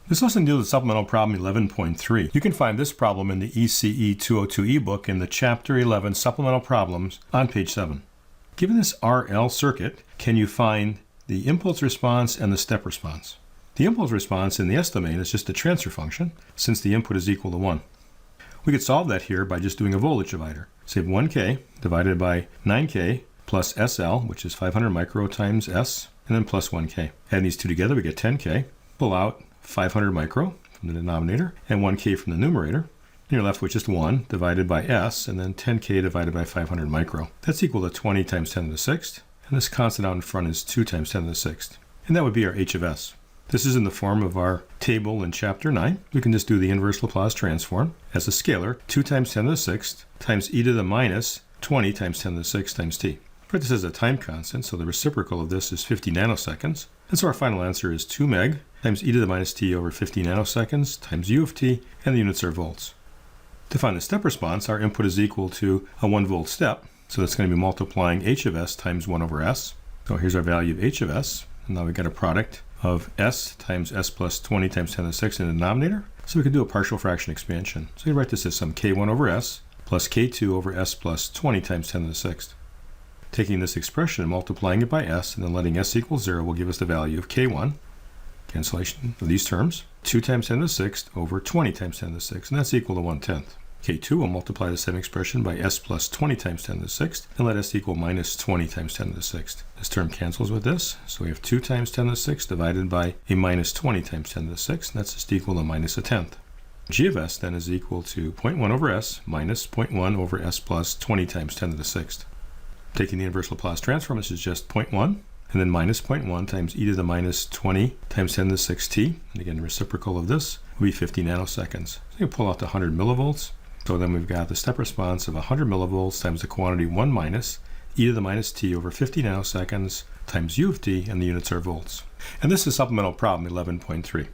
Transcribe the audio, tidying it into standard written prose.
This lesson deals with supplemental problem 11.3. You can find this problem in the ECE202 ebook in the Chapter 11 Supplemental Problems on page 7. Given this RL circuit, can you find the impulse response and the step response? The impulse response in the S domain is just a transfer function, since the input is equal to 1. We could solve that here by just doing a voltage divider. So we have 1K divided by 9K plus SL, which is 500 micro times S, and then plus 1K. Adding these two together, we get 10K. Pull out 500 micro from the denominator and 1K from the numerator. And you're left with just 1 divided by S and then 10K divided by 500 micro. That's equal to 20 times 10 to the 6th. And this constant out in front is 2 times 10 to the 6th. And that would be our H of S. This is in the form of our table in Chapter 9. We can just do the inverse Laplace transform as a scalar, 2 times 10 to the 6th times e to the minus 20 times 10 to the 6th times t. Write this as a time constant, so the reciprocal of this is 50 nanoseconds. And so our final answer is 2 meg times e to the minus t over 50 nanoseconds times u of t, and the units are volts. To find the step response, our input is equal to a 1 volt step. So that's going to be multiplying h of s times 1 over s. So here's our value of h of s. And now we've got a product of s times s plus 20 times 10 to the 6th in the denominator. So we can do a partial fraction expansion. So you write this as some k1 over s plus k2 over s plus 20 times 10 to the 6th. Taking this expression and multiplying it by s and then letting s equal 0 will give us the value of k1, cancellation of these terms, 2 times 10 to the 6th over 20 times 10 to the 6th, and that's equal to 1/10. K2 will multiply the same expression by s plus 20 times 10 to the 6th, and let s equal minus 20 times 10 to the 6th. This term cancels with this, so we have 2 times 10 to the 6th divided by a minus 20 times 10 to the 6th, and that's just equal to minus 1/10. G of s then is equal to 0.1 over s minus 0.1 over s plus 20 times 10 to the 6th. Taking the inverse Laplace transform, this is just 0.1, and then minus 0.1 times e to the minus 20 times 10 to the 6th t. And again, the reciprocal of this will be 50 nanoseconds. So you pull out the 100 millivolts. So then we've got the step response of 100 millivolts times the quantity 1 minus e to the minus t over 50 nanoseconds times u of t, and the units are volts. And this is supplemental problem 11.3.